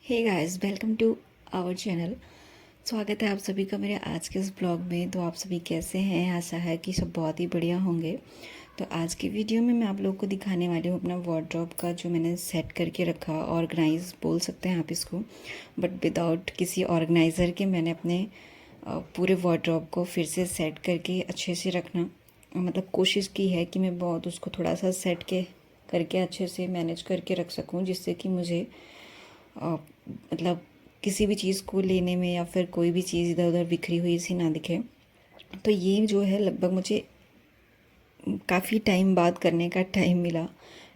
Hey guys, welcome to our channel. स्वागत है आप सभी का मेरे आज के इस ब्लॉग में। तो आप सभी कैसे हैं? आशा है कि सब बहुत ही बढ़िया होंगे। तो आज की वीडियो में मैं आप लोगों को दिखाने वाली हूँ अपना वार्डरोब का जो मैंने सेट करके रखा, ऑर्गेनाइज बोल सकते हैं आप इसको, बट विदाउट किसी ऑर्गेनाइज़र के मैंने अपने पूरे वार्डरोब को फिर से सेट करके अच्छे से रखना मतलब कोशिश की है कि मैं बहुत उसको थोड़ा सा सेट के करके अच्छे से मैनेज करके रख सकूँ, जिससे कि मुझे मतलब किसी भी चीज़ को लेने में या फिर कोई भी चीज़ इधर उधर बिखरी हुई सी ना दिखे। तो ये जो है लगभग मुझे काफ़ी टाइम बाद करने का टाइम मिला,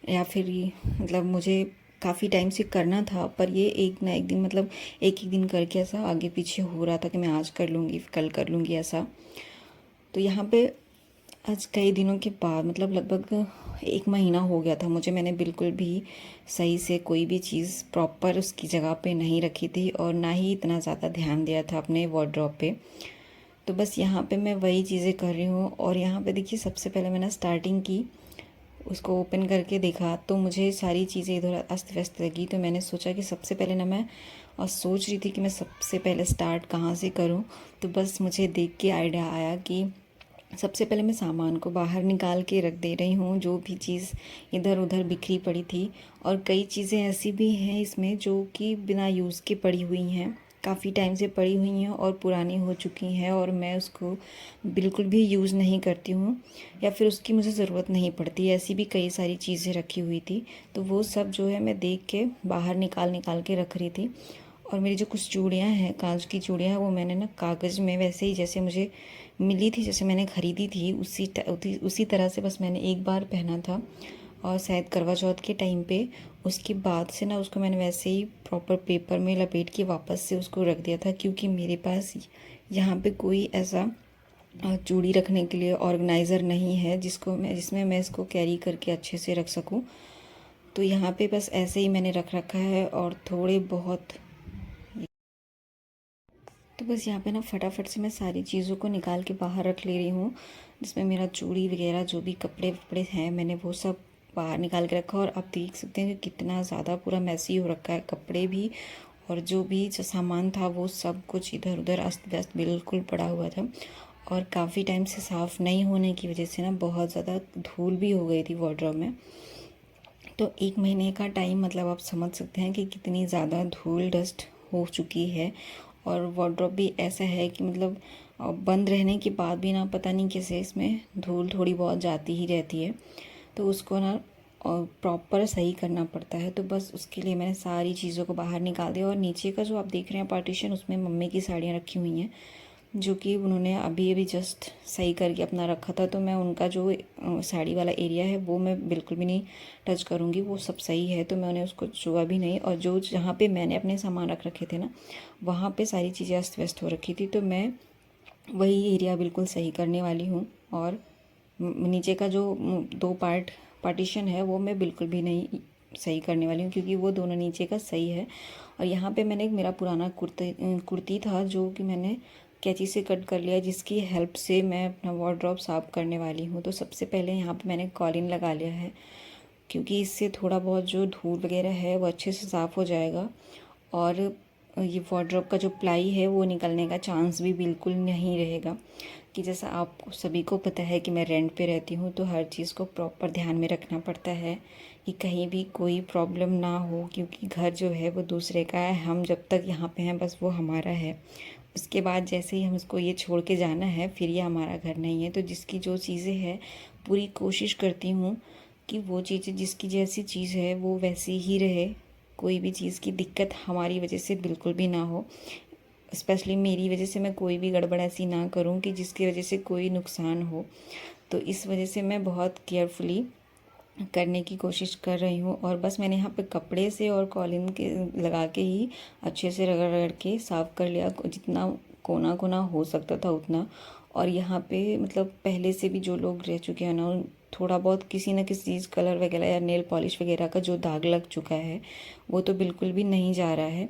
या फिर ये मतलब मुझे काफ़ी टाइम से करना था, पर ये एक ना एक दिन मतलब एक ही दिन करके ऐसा आगे पीछे हो रहा था कि मैं आज कर लूँगी कल कर लूँगी ऐसा। तो यहाँ पे आज कई दिनों के बाद मतलब लगभग एक महीना हो गया था मुझे, मैंने बिल्कुल भी सही से कोई भी चीज़ प्रॉपर उसकी जगह पे नहीं रखी थी और ना ही इतना ज़्यादा ध्यान दिया था अपने वार्डरोब पे। तो बस यहाँ पे मैं वही चीज़ें कर रही हूँ। और यहाँ पे देखिए, सबसे पहले मैंने स्टार्टिंग की, उसको ओपन करके देखा तो मुझे सारी चीज़ें इधर अस्त व्यस्त लगी। तो मैंने सोचा कि सबसे पहले ना मैं सोच रही थी कि मैं सबसे पहले स्टार्ट कहाँ से करूँ। तो बस मुझे देख के आइडिया आया कि सबसे पहले मैं सामान को बाहर निकाल के रख दे रही हूँ, जो भी चीज़ इधर उधर बिखरी पड़ी थी। और कई चीज़ें ऐसी भी हैं इसमें जो कि बिना यूज़ के पड़ी हुई हैं, काफ़ी टाइम से पड़ी हुई हैं और पुरानी हो चुकी हैं, और मैं उसको बिल्कुल भी यूज़ नहीं करती हूँ या फिर उसकी मुझे ज़रूरत नहीं पड़ती। ऐसी भी कई सारी चीज़ें रखी हुई थी, तो वो सब जो है मैं देख के बाहर निकाल निकाल के रख रही थी। और मेरी जो कुछ चूड़ियाँ हैं, कांच की चूड़ियाँ हैं, वो मैंने ना कागज़ में वैसे ही जैसे मुझे मिली थी, जैसे मैंने ख़रीदी थी उसी तरह से बस मैंने एक बार पहना था, और शायद करवा चौथ के टाइम पे। उसके बाद से ना उसको मैंने वैसे ही प्रॉपर पेपर में लपेट के वापस से उसको रख दिया था, क्योंकि मेरे पास यहाँ पे कोई ऐसा चूड़ी रखने के लिए ऑर्गेनाइज़र नहीं है जिसमें मैं इसको कैरी करके अच्छे से रख सकूँ। तो यहाँ पे बस ऐसे ही मैंने रख रखा है। और थोड़े बहुत तो बस यहाँ पे ना फटाफट से मैं सारी चीज़ों को निकाल के बाहर रख ले रही हूँ, जिसमें मेरा चूड़ी वगैरह जो भी कपड़े वपड़े हैं मैंने वो सब बाहर निकाल के रखा। और आप देख सकते हैं कि कितना ज़्यादा पूरा मैसी हो रखा है, कपड़े भी और जो सामान था वो सब कुछ इधर उधर अस्त व्यस्त बिल्कुल पड़ा हुआ था। और काफ़ी टाइम से साफ़ नहीं होने की वजह से ना बहुत ज़्यादा धूल भी हो गई थी वार्डरोब में। तो एक महीने का टाइम मतलब आप समझ सकते हैं कि कितनी ज़्यादा धूल डस्ट हो चुकी है। और वार्डरोब भी ऐसा है कि मतलब बंद रहने के बाद भी ना पता नहीं कैसे इसमें धूल थोड़ी बहुत जाती ही रहती है, तो उसको ना प्रॉपर सही करना पड़ता है। तो बस उसके लिए मैंने सारी चीज़ों को बाहर निकाल दिया। और नीचे का जो आप देख रहे हैं पार्टीशन, उसमें मम्मी की साड़ियाँ रखी हुई हैं, जो कि उन्होंने अभी अभी जस्ट सही करके अपना रखा था। तो मैं उनका जो साड़ी वाला एरिया है वो मैं बिल्कुल भी नहीं टच करूँगी, वो सब सही है, तो मैंने उसको छुआ भी नहीं। और जो जहाँ पे मैंने अपने सामान रख रखे थे ना, वहाँ पे सारी चीज़ें अस्त व्यस्त हो रखी थी, तो मैं वही एरिया बिल्कुल सही करने वाली हूँ। और नीचे का जो दो पार्टीशन है वो मैं बिल्कुल भी नहीं सही करने वाली हूँ, क्योंकि वो दोनों नीचे का सही है। और यहाँ पे मैंने एक मेरा पुराना कुर्ती था जो कि मैंने कैंची से कट कर लिया, जिसकी हेल्प से मैं अपना वार्डरोब साफ़ करने वाली हूँ। तो सबसे पहले यहाँ पे मैंने कॉलिन लगा लिया है, क्योंकि इससे थोड़ा बहुत जो धूल वगैरह है वो अच्छे से साफ़ हो जाएगा। और ये वार्डरोब का जो प्लाई है वो निकलने का चांस भी बिल्कुल नहीं रहेगा। कि जैसा आप सभी को पता है कि मैं रेंट पे रहती हूँ, तो हर चीज़ को प्रॉपर ध्यान में रखना पड़ता है कि कहीं भी कोई प्रॉब्लम ना हो, क्योंकि घर जो है वो दूसरे का है। हम जब तक यहाँ पे हैं बस वो हमारा है, उसके बाद जैसे ही हम इसको ये छोड़ के जाना है फिर ये हमारा घर नहीं है। तो जिसकी जो चीज़ें हैं पूरी कोशिश करती हूँ कि वो चीज़ें जिसकी जैसी चीज़ है वो वैसी ही रहे, कोई भी चीज़ की दिक्कत हमारी वजह से बिल्कुल भी ना हो। स्पेशली मेरी वजह से मैं कोई भी गड़बड़ ऐसी ना करूं कि जिसकी वजह से कोई नुकसान हो। तो इस वजह से मैं बहुत केयरफुली करने की कोशिश कर रही हूँ। और बस मैंने यहाँ पे कपड़े से और कॉलिन के लगा के ही अच्छे से रगड़ रगड़ के साफ़ कर लिया, जितना कोना कोना हो सकता था उतना। और यहाँ पे मतलब पहले से भी जो लोग रह चुके हैं ना, थोड़ा बहुत किसी न किसी चीज़ कलर वगैरह या नेल पॉलिश वगैरह का जो दाग लग चुका है वो तो बिल्कुल भी नहीं जा रहा है।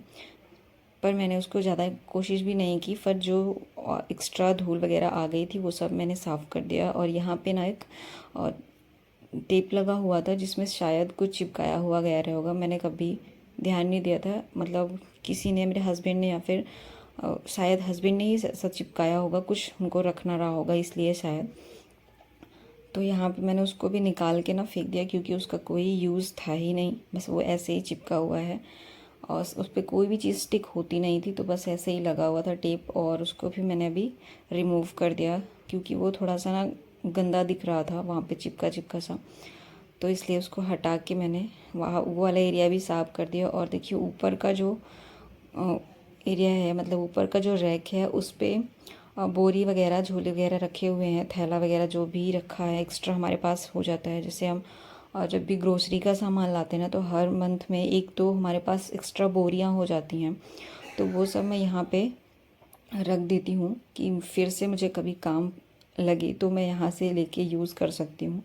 पर मैंने उसको ज़्यादा कोशिश भी नहीं की, पर जो एक्स्ट्रा धूल वगैरह आ गई थी वो सब मैंने साफ़ कर दिया। और यहाँ पे ना एक टेप लगा हुआ था जिसमें शायद कुछ चिपकाया हुआ गया रहा होगा, मैंने कभी ध्यान नहीं दिया था, मतलब किसी ने, मेरे हस्बैंड ने या फिर शायद हस्बैंड ने ही ऐसा चिपकाया होगा, कुछ उनको रखना रहा होगा इसलिए शायद। तो यहाँ पे मैंने उसको भी निकाल के ना फेंक दिया, क्योंकि उसका कोई यूज़ था ही नहीं, बस वो ऐसे ही चिपका हुआ है और उस पर कोई भी चीज़ स्टिक होती नहीं थी, तो बस ऐसे ही लगा हुआ था टेप। और उसको भी मैंने अभी रिमूव कर दिया, क्योंकि वो थोड़ा सा ना गंदा दिख रहा था वहाँ पे चिपका चिपका सा, तो इसलिए उसको हटा के मैंने वहाँ वो वाला एरिया भी साफ़ कर दिया। और देखिए ऊपर का जो एरिया है, मतलब ऊपर का जो रैक है, उस पर बोरी वगैरह, झोले वगैरह रखे हुए हैं, थैला वगैरह जो भी रखा है एक्स्ट्रा हमारे पास हो जाता है। जैसे हम जब भी ग्रोसरी का सामान लाते हैं ना, तो हर मंथ में एक तो हमारे पास एक्स्ट्रा बोरियां हो जाती हैं, तो वो सब मैं यहाँ पे रख देती हूँ कि फिर से मुझे कभी काम लगे तो मैं यहाँ से लेके यूज़ कर सकती हूँ।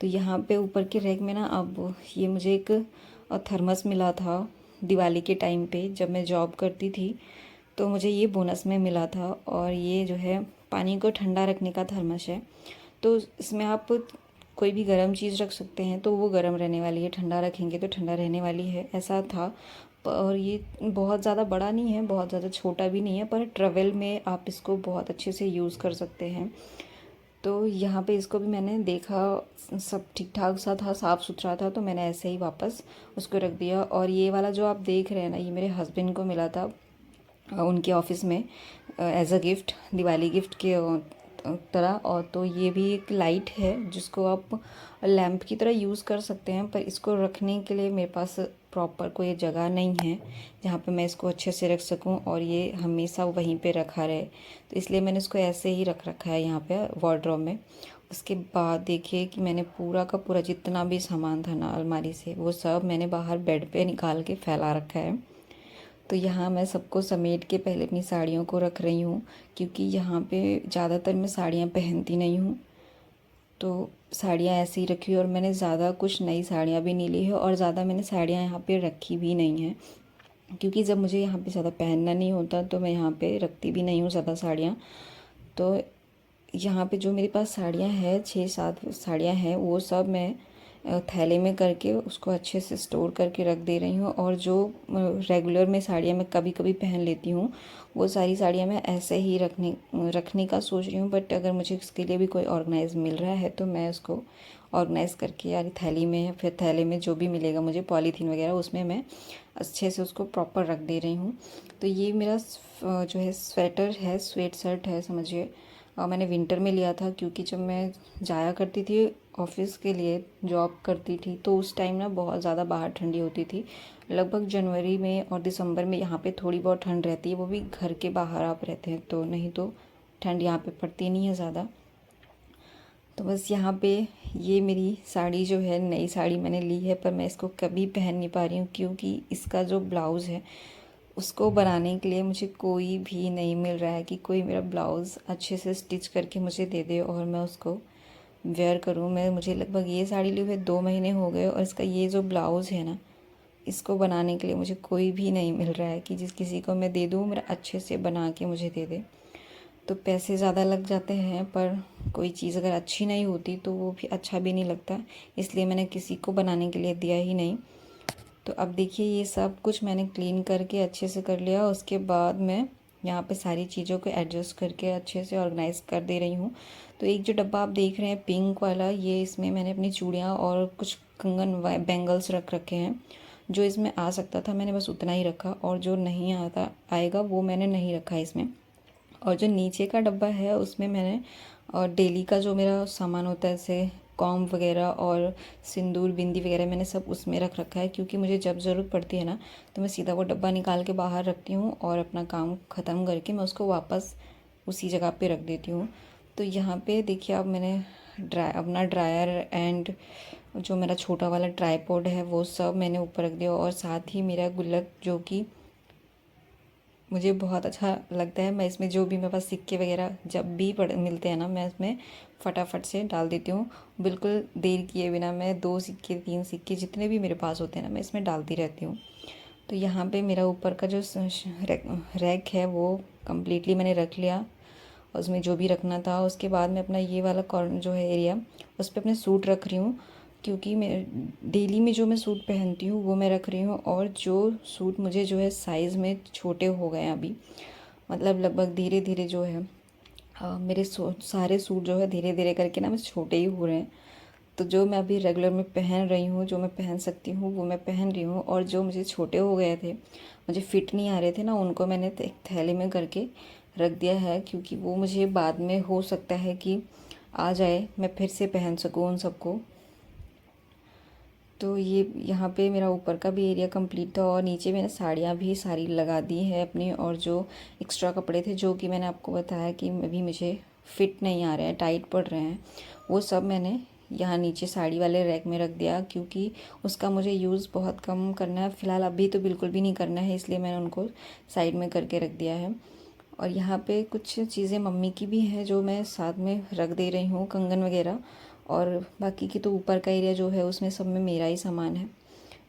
तो यहाँ पे ऊपर के रैक में ना, अब ये मुझे एक थर्मस मिला था दिवाली के टाइम पे, जब मैं जॉब करती थी, तो मुझे ये बोनस में मिला था। और ये जो है पानी को ठंडा रखने का थर्मस है, तो इसमें आप कोई भी गर्म चीज़ रख सकते हैं, तो वो गर्म रहने वाली है, ठंडा रखेंगे तो ठंडा रहने वाली है, ऐसा था। और ये बहुत ज़्यादा बड़ा नहीं है, बहुत ज़्यादा छोटा भी नहीं है, पर ट्रैवल में आप इसको बहुत अच्छे से यूज़ कर सकते हैं। तो यहाँ पे इसको भी मैंने देखा, सब ठीक ठाक सा था, साफ़ सुथरा था, तो मैंने ऐसे ही वापस उसको रख दिया। और ये वाला जो आप देख रहे हैं ना, ये मेरे हस्बैंड को मिला था उनके ऑफिस में as a gift, Diwali gift के तरह। और तो ये भी एक लाइट है जिसको आप लैंप की तरह यूज़ कर सकते हैं, पर इसको रखने के लिए मेरे पास प्रॉपर कोई जगह नहीं है जहाँ पे मैं इसको अच्छे से रख सकूं और ये हमेशा वहीं पे रखा रहे, तो इसलिए मैंने इसको ऐसे ही रख रखा है यहाँ पे वार्डरोब में। उसके बाद देखिए कि मैंने पूरा का पूरा जितना भी सामान था ना अलमारी से, वो सब मैंने बाहर बेड पे निकाल के फैला रखा है। तो यहाँ मैं सबको समेट के पहले अपनी साड़ियों को रख रही हूँ, क्योंकि यहाँ पे ज़्यादातर मैं साड़ियाँ पहनती नहीं हूँ, तो साड़ियाँ ऐसे ही रखी और मैंने ज़्यादा कुछ नई साड़ियाँ भी नहीं ली है और ज़्यादा मैंने साड़ियाँ यहाँ पे रखी भी नहीं हैं, क्योंकि जब मुझे यहाँ पे ज़्यादा पहनना नहीं होता तो मैं यहाँ पे रखती भी नहीं हूँ ज़्यादा साड़ियाँ। तो यहाँ पे जो मेरे पास साड़ियाँ हैं, 6-7 साड़ियाँ हैं, वो सब मैं थैले में करके उसको अच्छे से स्टोर करके रख दे रही हूँ। और जो रेगुलर में साड़ियाँ मैं कभी कभी पहन लेती हूँ, वो सारी साड़ियाँ मैं ऐसे ही रखने का सोच रही हूँ। बट अगर मुझे इसके लिए भी कोई ऑर्गेनाइज मिल रहा है तो मैं उसको ऑर्गेनाइज़ करके, यार थैली में या फिर थैले में जो भी मिलेगा मुझे, पॉलीथीन वगैरह, उसमें मैं अच्छे से उसको प्रॉपर रख दे रही हूँ। तो ये मेरा जो है स्वेटर है, स्वेट शर्ट है समझिए, मैंने विंटर में लिया था, क्योंकि जब मैं जाया करती थी ऑफिस के लिए, जॉब करती थी, तो उस टाइम ना बहुत ज़्यादा बाहर ठंडी होती थी। लगभग जनवरी में और दिसंबर में यहाँ पे थोड़ी बहुत ठंड रहती है, वो भी घर के बाहर आप रहते हैं तो, नहीं तो ठंड यहाँ पे पड़ती नहीं है ज़्यादा। तो बस यहाँ पे ये मेरी साड़ी जो है, नई साड़ी मैंने ली है, पर मैं इसको कभी पहन नहीं पा रही हूँ, क्योंकि इसका जो ब्लाउज़ है उसको बनाने के लिए मुझे कोई भी नहीं मिल रहा है कि कोई मेरा ब्लाउज़ अच्छे से स्टिच करके मुझे दे दे और मैं उसको वेयर करूँ। मुझे लगभग ये साड़ी लिए हुए 2 महीने हो गए और इसका ये जो ब्लाउज़ है ना, इसको बनाने के लिए मुझे कोई भी नहीं मिल रहा है कि जिस किसी को मैं दे दूँ मेरा अच्छे से बना के मुझे दे दे। तो पैसे ज़्यादा लग जाते हैं, पर कोई चीज़ अगर अच्छी नहीं होती तो वो भी अच्छा भी नहीं लगता, इसलिए मैंने किसी को बनाने के लिए दिया ही नहीं। तो अब देखिए ये सब कुछ मैंने क्लीन करके अच्छे से कर लिया। उसके बाद मैं यहाँ पे सारी चीज़ों को एडजस्ट करके अच्छे से ऑर्गेनाइज़ कर दे रही हूँ। तो एक जो डब्बा आप देख रहे हैं पिंक वाला, ये इसमें मैंने अपनी चूड़ियाँ और कुछ कंगन बैंगल्स रख रखे हैं। जो इसमें आ सकता था मैंने बस उतना ही रखा, और जो नहीं आता आएगा वो मैंने नहीं रखा इसमें। और जो नीचे का डब्बा है उसमें मैंने और डेली का जो मेरा सामान होता है, जैसे कॉम वगैरह और सिंदूर बिंदी वगैरह, मैंने सब उसमें रख रखा है, क्योंकि मुझे जब ज़रूरत पड़ती है ना, तो मैं सीधा वो डब्बा निकाल के बाहर रखती हूँ और अपना काम ख़त्म करके मैं उसको वापस उसी जगह पे रख देती हूँ। तो यहाँ पे देखिए अब मैंने अपना ड्रायर एंड जो मेरा छोटा वाला ट्राईपॉड है वो सब मैंने ऊपर रख दिया, और साथ ही मेरा गुल्लक जो कि मुझे बहुत अच्छा लगता है, मैं इसमें जो भी मेरे पास सिक्के वगैरह जब भी मिलते हैं ना, मैं इसमें फटाफट से डाल देती हूँ। बिल्कुल देर किए बिना मैं 2 सिक्के 3 सिक्के जितने भी मेरे पास होते हैं ना, मैं इसमें डालती रहती हूँ। तो यहाँ पे मेरा ऊपर का जो रैक है वो कम्प्लीटली मैंने रख लिया, उसमें जो भी रखना था। उसके बाद मैं अपना ये वाला कॉर्नर जो है एरिया, उस पर अपने सूट रख रही हूँ। क्योंकि मैं डेली में जो मैं सूट पहनती हूँ वो मैं रख रही हूँ, और जो सूट मुझे जो है साइज़ में छोटे हो गए हैं अभी, मतलब लगभग धीरे धीरे जो है मेरे सारे सूट जो है धीरे धीरे करके ना मुझे छोटे ही हो रहे हैं। तो जो मैं अभी रेगुलर में पहन रही हूँ, जो मैं पहन सकती हूँ वो मैं पहन रही हूँ, और जो मुझे छोटे हो गए थे, मुझे फिट नहीं आ रहे थे ना, उनको मैंने एक थैले में करके रख दिया है, क्योंकि वो मुझे बाद में हो सकता है कि आ जाए, मैं फिर से पहन सकूँ उन सबको। तो ये यहाँ पे मेरा ऊपर का भी एरिया कंप्लीट था, और नीचे मैंने साड़ियाँ भी सारी लगा दी है अपनी, और जो एक्स्ट्रा कपड़े थे जो कि मैंने आपको बताया कि अभी मुझे फिट नहीं आ रहे हैं, टाइट पड़ रहे हैं, वो सब मैंने यहाँ नीचे साड़ी वाले रैक में रख दिया, क्योंकि उसका मुझे यूज़ बहुत कम करना है फ़िलहाल, अभी तो बिल्कुल भी नहीं करना है, इसलिए मैंने उनको साइड में करके रख दिया है। और यहाँ पे कुछ चीज़ें मम्मी की भी हैं जो मैं साथ में रख दे रही हूँ, कंगन वगैरह, और बाकी की तो ऊपर का एरिया जो है उसमें सब में मेरा ही सामान है,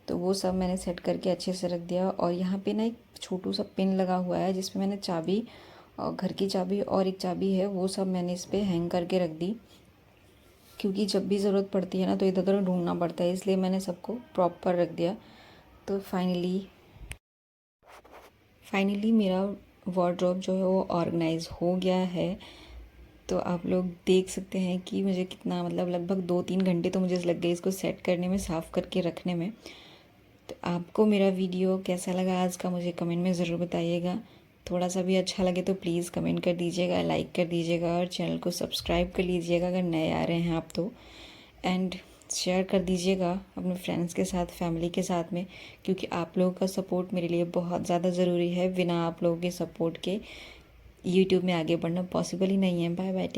तो वो सब मैंने सेट करके अच्छे से रख दिया। और यहाँ पे ना एक छोटू सा पिन लगा हुआ है जिसमें मैंने चाबी, और घर की चाबी और एक चाबी है, वो सब मैंने इस पर हैंग करके रख दी, क्योंकि जब भी ज़रूरत पड़ती है ना तो इधर उधर ढूंढना पड़ता है, इसलिए मैंने सबको प्रॉपर रख दिया। तो फाइनली मेरा वार्डरोब जो है वो ऑर्गेनाइज हो गया है। तो आप लोग देख सकते हैं कि मुझे कितना, मतलब लगभग 2-3 घंटे तो मुझे लग गए इसको सेट करने में, साफ़ करके रखने में। तो आपको मेरा वीडियो कैसा लगा आज का मुझे कमेंट में ज़रूर बताइएगा। थोड़ा सा भी अच्छा लगे तो प्लीज़ कमेंट कर दीजिएगा, लाइक कर दीजिएगा, और चैनल को सब्सक्राइब कर लीजिएगा अगर नए आ रहे हैं आप तो। एंड शेयर कर दीजिएगा अपने फ्रेंड्स के साथ, फैमिली के साथ में, क्योंकि आप लोगों का सपोर्ट मेरे लिए बहुत ज़्यादा ज़रूरी है। बिना आप लोगों के सपोर्ट के यूट्यूब में आगे बढ़ना पॉसिबल ही नहीं है। Bye bye.